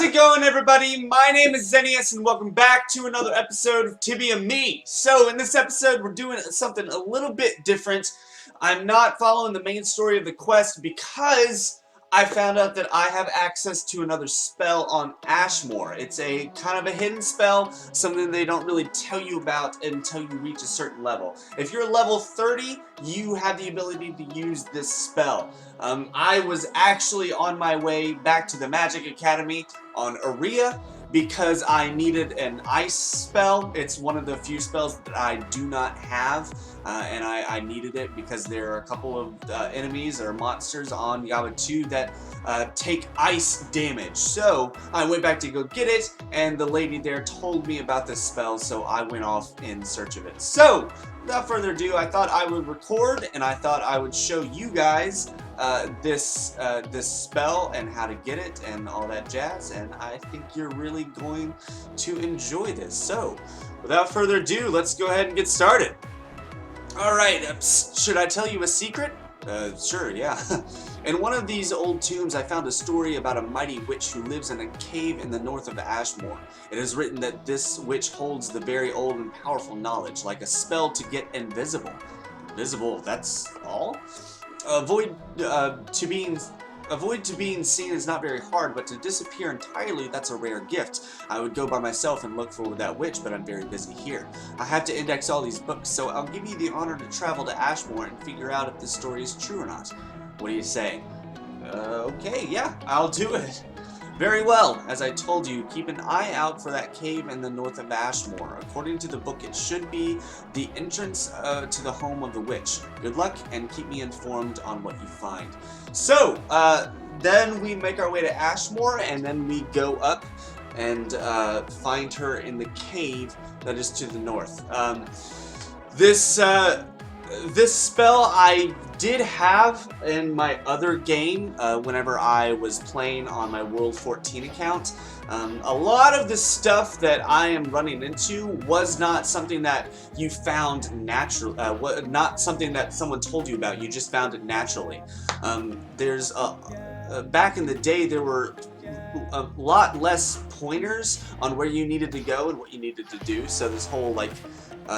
it going, everybody? My name is Zeneis, and welcome back to another episode of TibiaME. So, in this episode, we're doing something a little bit different. I'm not following the main story of the quest because I found out that I have access to another spell on Ashmor. It's a kind of a hidden spell, something they don't really tell you about until you reach a certain level. If you're level 30, you have the ability to use this spell. I was actually on my way back to the Magic Academy on Aria because I needed an ice spell. It's one of the few spells that I do not have, and I needed it because there are a couple of enemies or monsters on Yaba 2 that take ice damage. So I went back to go get it, and the lady there told me about this spell, so I went off in search of it. So without further ado, I thought I would record, and I thought I would show you guys this spell and how to get it and all that jazz, and I think you're really going to enjoy this. So without further ado, let's go ahead and get started. Alright, should I tell you a secret? Sure, yeah. In one of these old tombs, I found a story about a mighty witch who lives in a cave in the north of Ashmor. It is written that this witch holds the very old and powerful knowledge, like a spell to get invisible. Invisible, that's all? Avoid to being seen is not very hard, but to disappear entirely, that's a rare gift. I would go by myself and look for that witch, but I'm very busy here. I have to index all these books, so I'll give you the honor to travel to Ashmor and figure out if this story is true or not. What do you say? Okay, yeah, I'll do it. Very well. As I told you, keep an eye out for that cave in the north of Ashmor. According to the book, it should be the entrance to the home of the witch. Good luck, and keep me informed on what you find. So, then we make our way to Ashmor, and then we go up and find her in the cave that is to the north. This spell I did have in my other game whenever I was playing on my World 14 account. A lot of the stuff that I am running into was not something that you found natural, not something that someone told you about. You just found it naturally. Back in the day, there were a lot less pointers on where you needed to go and what you needed to do. So this whole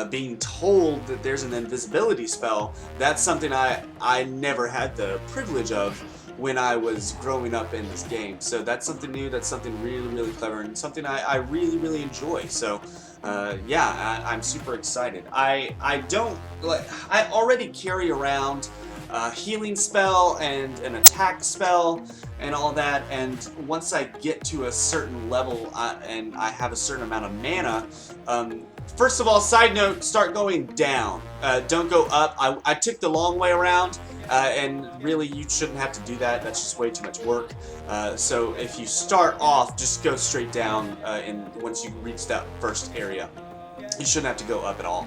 being told that there's an invisibility spell, that's something I never had the privilege of when I was growing up in this game. So that's something new, that's something really, really clever, and something I really, really enjoy. So yeah, I'm super excited. I already carry around a healing spell and an attack spell and all that, and once I get to a certain level and I have a certain amount of mana, first of all, side note, start going down. Don't go up. I took the long way around, and really you shouldn't have to do that. That's just way too much work. So if you start off, just go straight down once you reach that first area. You shouldn't have to go up at all.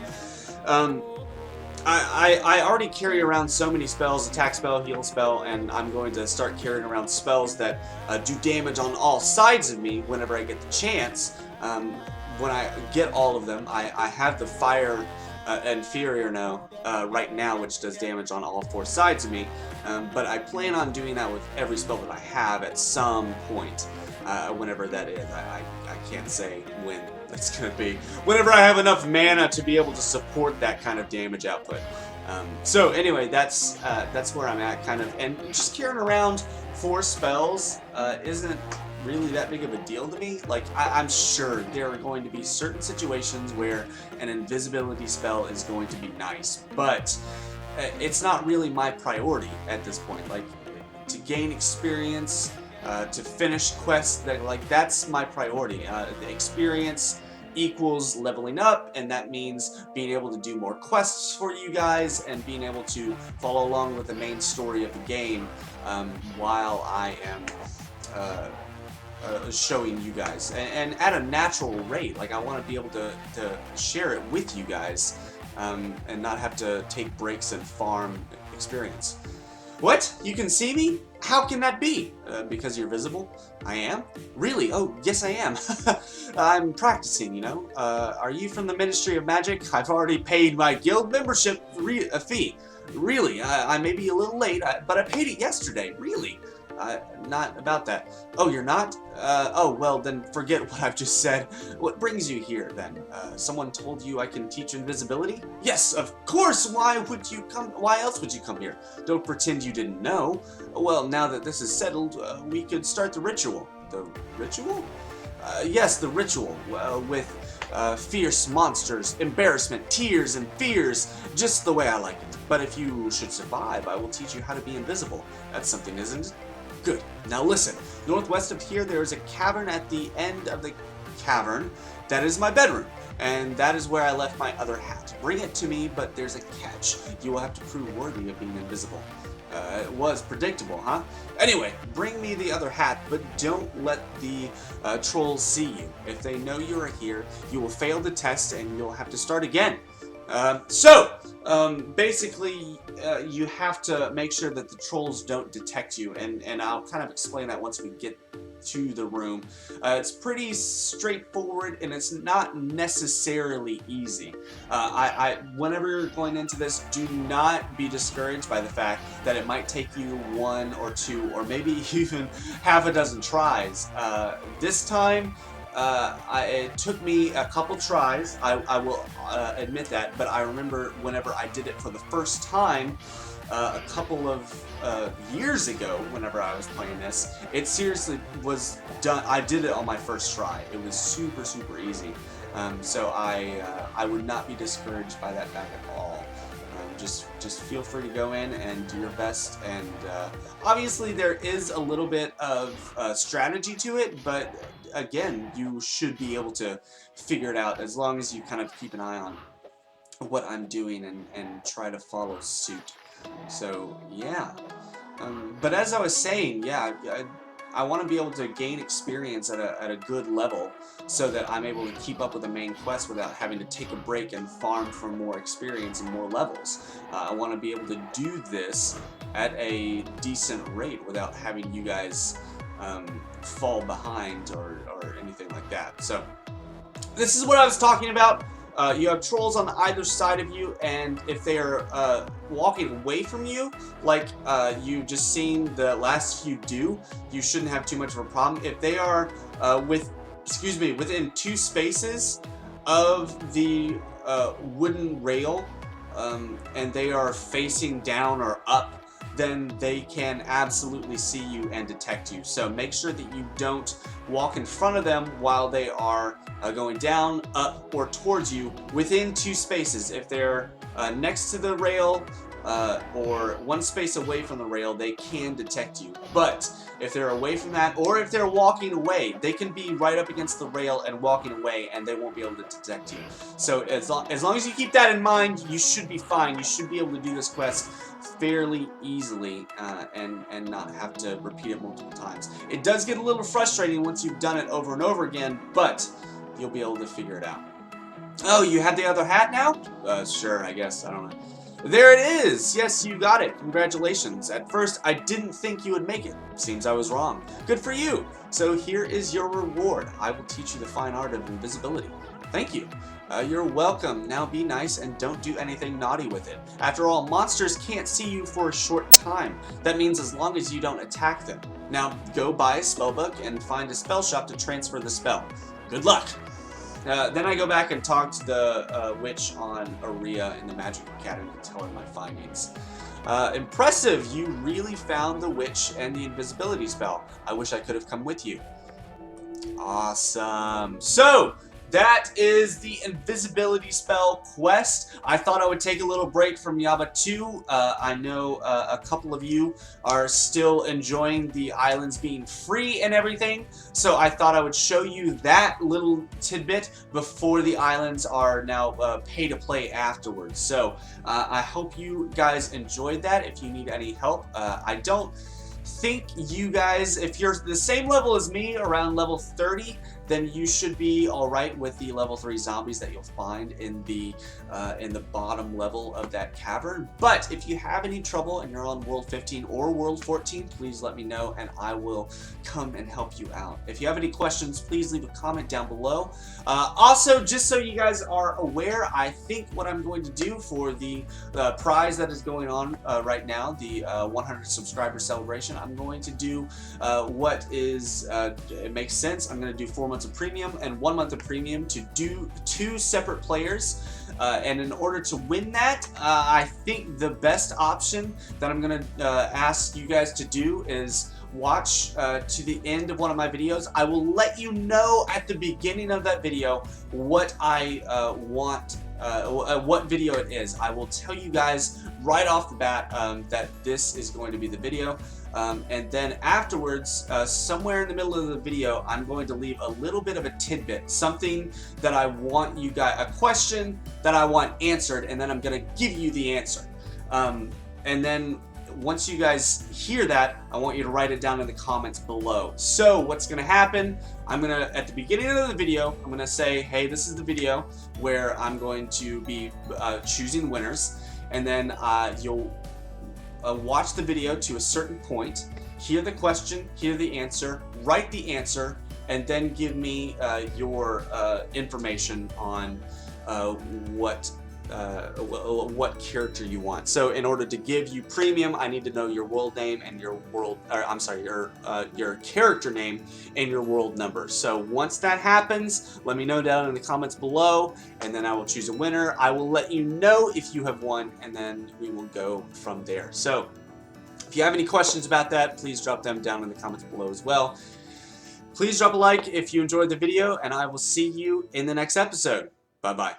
I already carry around so many spells, attack spell, heal spell, and I'm going to start carrying around spells that do damage on all sides of me whenever I get the chance. When I get all of them, I have the Fire Inferior now, right now, which does damage on all four sides of me, but I plan on doing that with every spell that I have at some point, whenever that is. I can't say when that's going to be. Whenever I have enough mana to be able to support that kind of damage output. So anyway, that's where I'm at, kind of, and just carrying around 4 spells isn't really that big of a deal to me. Like, I'm sure there are going to be certain situations where an invisibility spell is going to be nice, but it's not really my priority at this point. Like, to gain experience, to finish quests, that's my priority. The experience equals leveling up, and that means being able to do more quests for you guys and being able to follow along with the main story of the game while I am showing you guys, and at a natural rate. Like, I want to be able to share it with you guys, and not have to take breaks and farm experience. What? You can see me? How can that be? Because you're visible? I am? Really? Oh, yes I am. I'm practicing, you know. Are you from the Ministry of Magic? I've already paid my guild membership fee. Really? I may be a little late, but I paid it yesterday. Really? Not about that. Oh, you're not? Oh, well, then forget what I've just said. What brings you here, then? Someone told you I can teach invisibility? Yes, of course! Why else would you come here? Don't pretend you didn't know. Well, now that this is settled, we could start the ritual. The ritual? Yes, the ritual, with fierce monsters, embarrassment, tears, and fears, just the way I like it. But if you should survive, I will teach you how to be invisible. That's something, isn't it? Good. Now listen, northwest of here there is a cavern. At the end of the cavern, that is my bedroom, and that is where I left my other hat. Bring it to me, but there's a catch. You will have to prove worthy of being invisible. It was predictable, huh? Anyway, bring me the other hat, but don't let the trolls see you. If they know you are here, you will fail the test and you'll have to start again. Basically, you have to make sure that the trolls don't detect you, and I'll kind of explain that once we get to the room. It's pretty straightforward, and it's not necessarily easy. Whenever you're going into this, do not be discouraged by the fact that it might take you 1 or 2 or maybe even half a dozen tries. This time, it took me a couple tries, I will admit that, but I remember whenever I did it for the first time, a couple of years ago, whenever I was playing this, it seriously was done. I did it on my first try. It was super, super easy. So I would not be discouraged by that back at all. Just feel free to go in and do your best, and obviously there is a little bit of strategy to it, but again, you should be able to figure it out as long as you kind of keep an eye on what I'm doing and try to follow suit. So yeah, but as I was saying, yeah, I want to be able to gain experience at a good level so that I'm able to keep up with the main quest without having to take a break and farm for more experience and more levels. I want to be able to do this at a decent rate without having you guys fall behind or anything like that. So this is what I was talking about. You have trolls on either side of you, and if they are walking away from you, like you just seen the last few do, you shouldn't have too much of a problem. If they are within 2 spaces of the wooden rail, and they are facing down or up, then they can absolutely see you and detect you. So make sure that you don't walk in front of them while they are going down, up, or towards you within 2 spaces. If they're next to the rail or 1 space away from the rail, they can detect you. But if they're away from that, or if they're walking away, they can be right up against the rail and walking away, and they won't be able to detect you. So as long as you keep that in mind, you should be fine. You should be able to do this quest fairly easily and not have to repeat it multiple times. It does get a little frustrating once you've done it over and over again, but you'll be able to figure it out. Oh, you have the other hat now? Sure, I guess. I don't know. There it is! Yes, you got it. Congratulations. At first, I didn't think you would make it. Seems I was wrong. Good for you. So here is your reward. I will teach you the fine art of invisibility. Thank you. You're welcome. Now be nice and don't do anything naughty with it. After all, monsters can't see you for a short time. That means as long as you don't attack them. Now go buy a spellbook and find a spell shop to transfer the spell. Good luck! Then I go back and talk to the witch on Aria in the Magic Academy and tell her my findings. Impressive! You really found the witch and the invisibility spell. I wish I could have come with you. Awesome. So, that is the invisibility spell quest. I thought I would take a little break from Yaba 2. I know a couple of you are still enjoying the islands being free and everything, so I thought I would show you that little tidbit before the islands are now pay to play afterwards. So I hope you guys enjoyed that. If you need any help, I don't think you guys, if you're the same level as me, around level 30, then you should be alright with the level 3 zombies that you'll find in the bottom level of that cavern. But if you have any trouble and you're on World 15 or World 14, please let me know and I will come and help you out. If you have any questions, please leave a comment down below. Also, just so you guys are aware, I think what I'm going to do for the prize that is going on right now, the 100 subscriber celebration, description. I'm going to do it makes sense. I'm going to do 4 months of premium and 1 month of premium to do 2 separate players. And in order to win that, I think the best option that I'm going to ask you guys to do is watch to the end of one of my videos. I will let you know at the beginning of that video what I want, what video it is. I will tell you guys right off the bat that this is going to be the video. And then afterwards, somewhere in the middle of the video, I'm going to leave a little bit of a tidbit, something that I want you guys, a question that I want answered, and then I'm going to give you the answer. And then once you guys hear that, I want you to write it down in the comments below. So what's going to happen, at the beginning of the video, I'm going to say, hey, this is the video where I'm going to be choosing winners. And then you'll watch the video to a certain point, hear the question, hear the answer, write the answer, and then give me your information on what character you want. So in order to give you premium, I need to know your world name and your character name and your world number. So once that happens, let me know down in the comments below, and then I will choose a winner. I will let you know if you have won, and then we will go from there. So if you have any questions about that, please drop them down in the comments below as well. Please drop a like if you enjoyed the video, and I will see you in the next episode. Bye-bye.